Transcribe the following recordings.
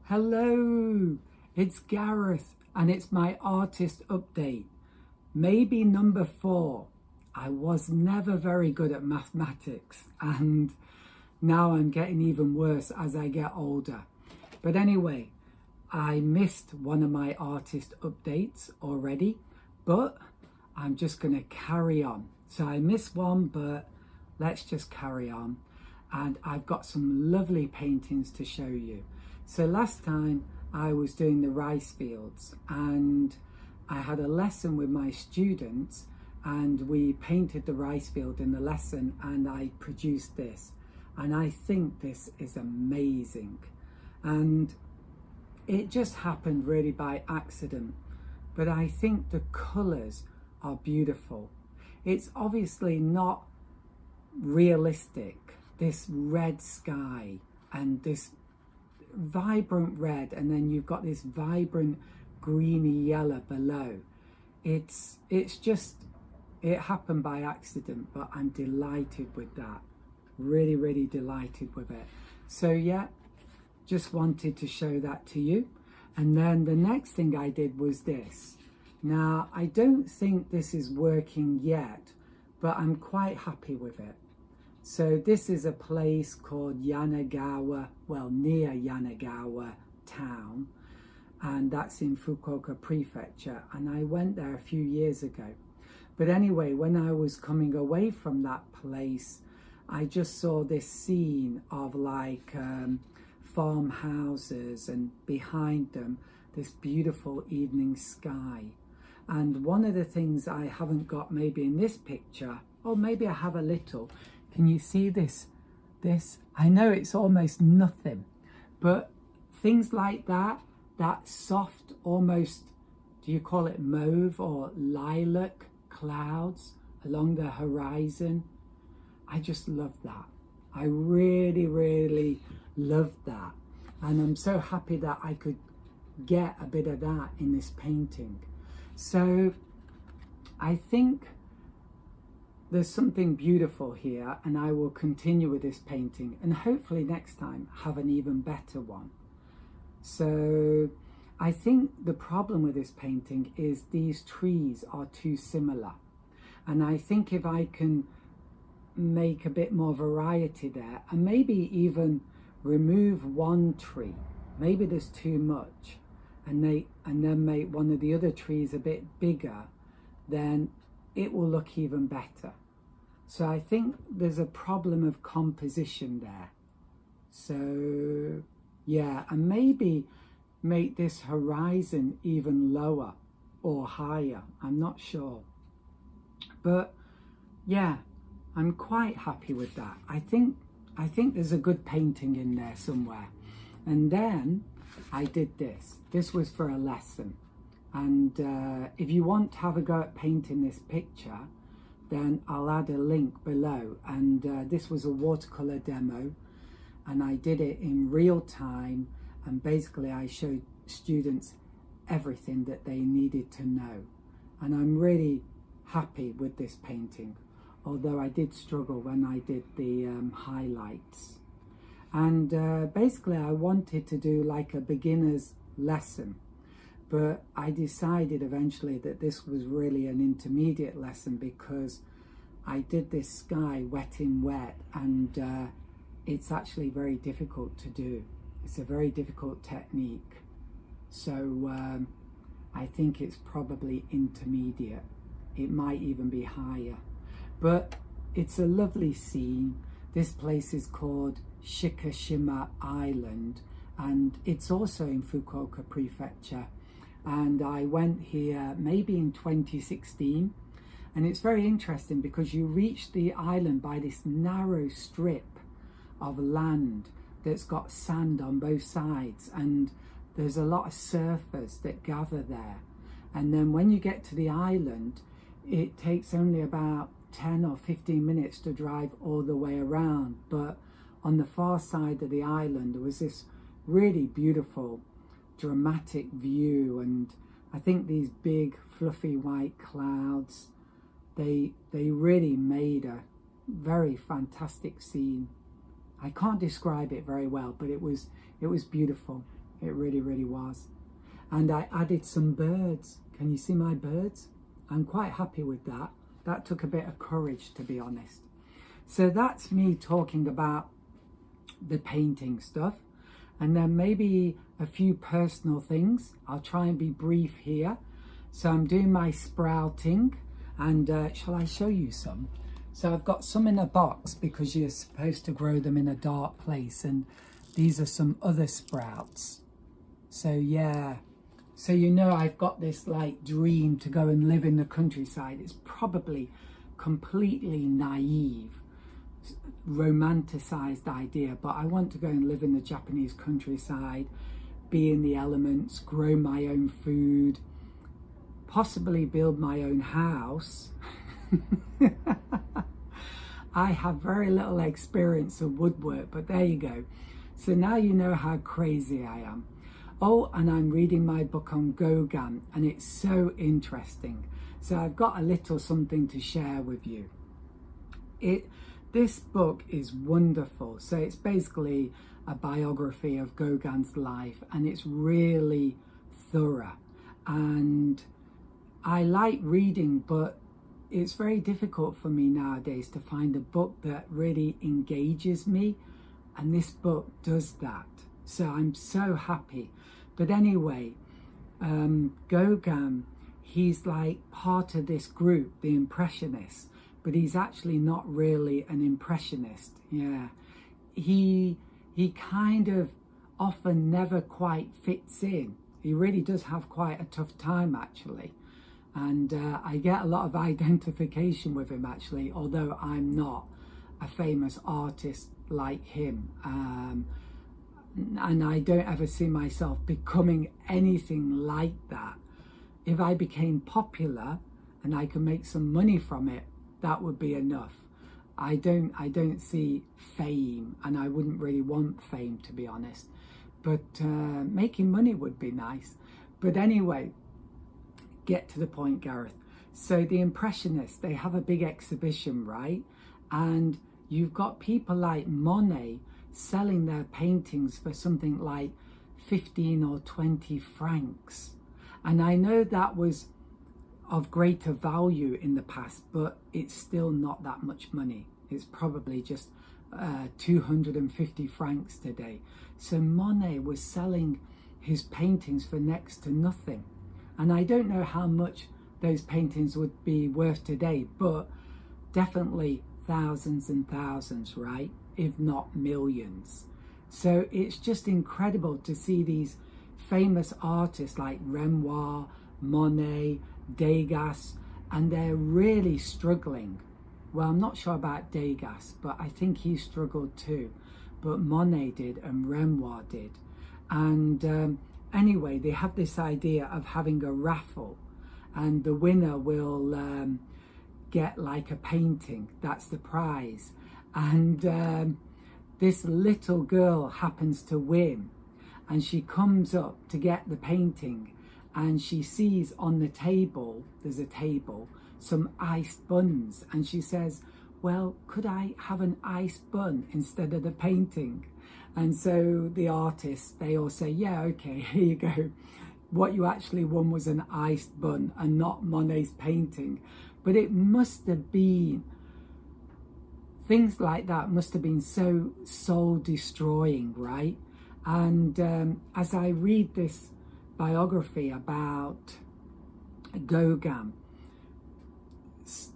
Hello, it's Gareth and it's my artist update. Maybe number 4. I was never very good at mathematics and now I'm getting even worse as I get older. But anyway, I missed one of my artist updates already, but I'm just going to carry on. So I missed one, but let's just carry on. And I've got some lovely paintings to show you. So last time I was doing the rice fields and I had a lesson with my students and we painted the rice field in the lesson and I produced this. And I think this is amazing. And it just happened really by accident. But I think the colours are beautiful. It's obviously not realistic, this red sky and this vibrant red, and then you've got this vibrant greeny yellow below. It's just, it happened by accident, but I'm delighted with that. Really delighted with it. So yeah, just wanted to show that to you. And then the next thing I did was this. Now, I don't think this is working yet, but I'm quite happy with it. So this is a place called Yanagawa, well, near Yanagawa town, and that's in Fukuoka prefecture, and I went there a few years ago. But anyway, when I was coming away from that place, I just saw this scene of like farmhouses and behind them this beautiful evening sky. And one of the things I haven't got maybe in this picture, or maybe I have a little. Can you see this? I know it's almost nothing, but things like that soft, almost, do you call it mauve or lilac clouds along the horizon? I just love that. I really love that. And I'm so happy that I could get a bit of that in this painting. So I think there's something beautiful here, and I will continue with this painting and hopefully next time have an even better one. So I think the problem with this painting is these trees are too similar, and I think if I can make a bit more variety there and maybe even remove one tree, maybe there's too much, and then make one of the other trees a bit bigger, then it will look even better. So I think there's a problem of composition there. So yeah, and maybe make this horizon even lower or higher, I'm not sure. But yeah, I'm quite happy with that. I think there's a good painting in there somewhere. And then I did this. This was for a lesson. And if you want to have a go at painting this picture, then I'll add a link below. And this was a watercolor demo, and I did it in real time. And basically I showed students everything that they needed to know. And I'm really happy with this painting, although I did struggle when I did the highlights. And basically I wanted to do like a beginner's lesson, but I decided eventually that this was really an intermediate lesson because I did this sky wet in wet, and it's actually very difficult to do. It's a very difficult technique. So I think it's probably intermediate. It might even be higher. But it's a lovely scene. This place is called Shikishima Island, and it's also in Fukuoka prefecture. And I went here maybe in 2016, and it's very interesting because you reach the island by this narrow strip of land that's got sand on both sides, and there's a lot of surfers that gather there. And then when you get to the island, it takes only about 10 or 15 minutes to drive all the way around. But on the far side of the island, there was this really beautiful dramatic view, and I think these big fluffy white clouds, they really made a very fantastic scene. I can't describe it very well, but it was beautiful. It really, really was. And I added some birds. Can you see my birds? I'm quite happy with that. That took a bit of courage, to be honest. So that's me talking about the painting stuff. And then maybe a few personal things. I'll try and be brief here. So I'm doing my sprouting, and shall I show you some? So I've got some in a box because you're supposed to grow them in a dark place, and these are some other sprouts. So yeah, so you know I've got this like dream to go and live in the countryside. It's probably completely naive, romanticized idea, but I want to go and live in the Japanese countryside, be in the elements, grow my own food, possibly build my own house. I have very little experience of woodwork, but there you go. So now you know how crazy I am. Oh, and I'm reading my book on Gauguin, and it's so interesting. So I've got a little something to share with you. This book is wonderful. So it's basically a biography of Gauguin's life, and it's really thorough. And I like reading, but it's very difficult for me nowadays to find a book that really engages me, and this book does that. So I'm so happy. But anyway, Gauguin, he's like part of this group, the Impressionists, but he's actually not really an Impressionist. Yeah, he kind of often never quite fits in. He really does have quite a tough time, actually. And I get a lot of identification with him, actually, although I'm not a famous artist like him. And I don't ever see myself becoming anything like that. If I became popular and I could make some money from it, that would be enough. I don't see fame, and I wouldn't really want fame, to be honest. But making money would be nice. But anyway, get to the point, Gareth. So the Impressionists, they have a big exhibition, right? And you've got people like Monet selling their paintings for something like 15 or 20 francs. And I know that was of greater value in the past, but it's still not that much money. It's probably just 250 francs today. So Monet was selling his paintings for next to nothing. And I don't know how much those paintings would be worth today, but definitely thousands and thousands, right? If not millions. So it's just incredible to see these famous artists like Renoir, Monet, Degas, and they're really struggling. Well, I'm not sure about Degas, but I think he struggled too. But Monet did, and Renoir did. And anyway, they have this idea of having a raffle, and the winner will get like a painting. That's the prize. And this little girl happens to win, and she comes up to get the painting, and she sees on the table, there's a table, some iced buns, and she says, well, could I have an iced bun instead of the painting? And so the artists, they all say, yeah, okay, here you go. What you actually won was an iced bun and not Monet's painting. But it must have been, things like that must have been so soul destroying, right? And as I read this biography about Gauguin,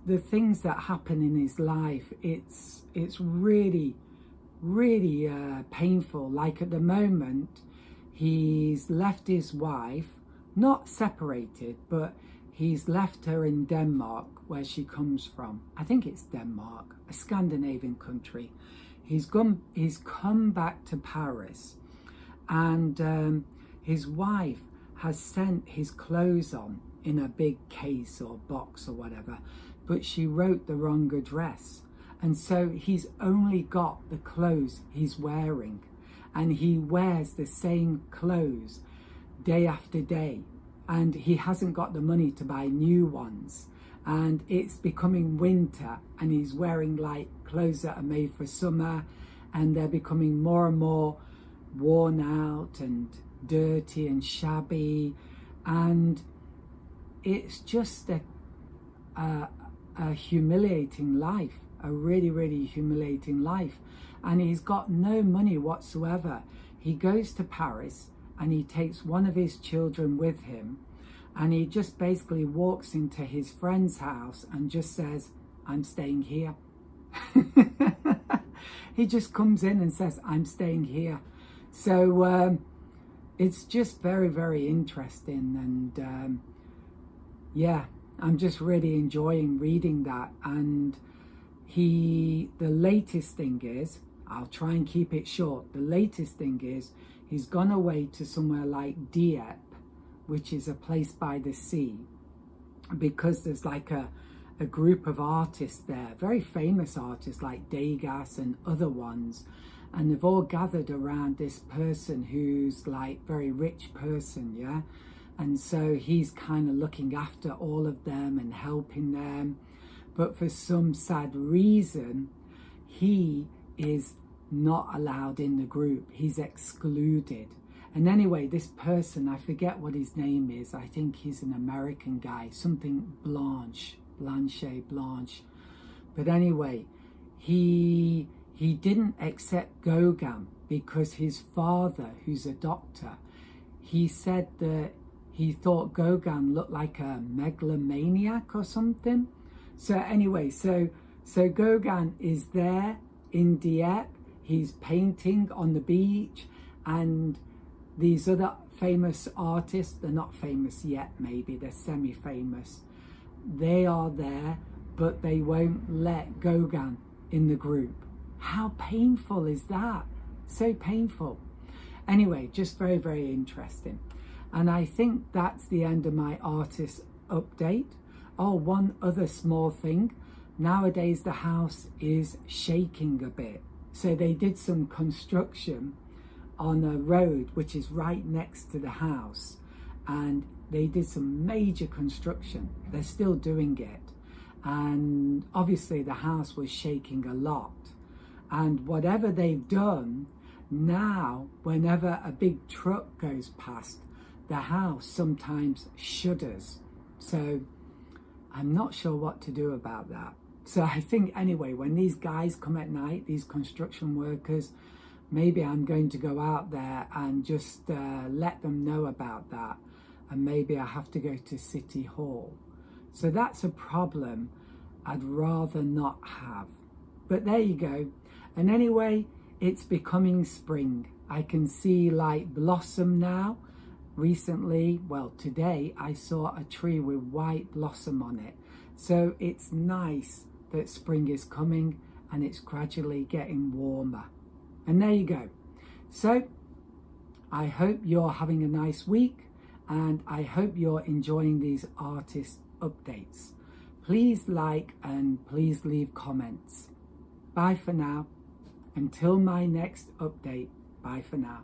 the things that happen in his life, it's really painful. Like at the moment, he's left his wife, not separated, but he's left her in Denmark, where she comes from. I think it's Denmark, a Scandinavian country. He's come back to Paris, and his wife has sent his clothes on in a big case or box or whatever, but she wrote the wrong address. And so he's only got the clothes he's wearing, and he wears the same clothes day after day, and he hasn't got the money to buy new ones. And it's becoming winter, and he's wearing like clothes that are made for summer, and they're becoming more and more worn out and dirty and shabby, and it's just a humiliating life, a really, really humiliating life. And he's got no money whatsoever. He goes to Paris and he takes one of his children with him, and he just basically walks into his friend's house and just says, I'm staying here. He just comes in and says, I'm staying here. So it's just very, very interesting. And yeah, I'm just really enjoying reading that. And the latest thing is, I'll try and keep it short. The latest thing is he's gone away to somewhere like Dieppe, which is a place by the sea, because there's like a group of artists there, very famous artists like Degas and other ones, and they've all gathered around this person who's like very rich person, yeah, and so he's kind of looking after all of them and helping them, but for some sad reason he is not allowed in the group. He's excluded. And anyway, this person, I forget what his name is, I think he's an American guy, something Blanche, but anyway, he didn't accept Gauguin because his father, who's a doctor, he said that he thought Gauguin looked like a megalomaniac or something. So anyway, so Gauguin is there in Dieppe, he's painting on the beach, and these other famous artists, they're not famous yet, maybe they're semi-famous, they are there, but they won't let Gauguin in the group. How painful is that? So painful. Anyway, just very, very interesting. And I think that's the end of my artist update. Oh, one other small thing. Nowadays the house is shaking a bit. So they did some construction on a road which is right next to the house, and they did some major construction. They're still doing it, and obviously the house was shaking a lot. And whatever they've done now, whenever a big truck goes past, the house sometimes shudders. So I'm not sure what to do about that. So I think anyway, when these guys come at night, these construction workers, maybe I'm going to go out there and just let them know about that. And maybe I have to go to City Hall. So that's a problem I'd rather not have. But there you go. And anyway, it's becoming spring. I can see like blossom now. Recently, well, today I saw a tree with white blossom on it. So it's nice that spring is coming and it's gradually getting warmer. And there you go. So I hope you're having a nice week, and I hope you're enjoying these artist updates. Please like and please leave comments. Bye for now. Until my next update, bye for now.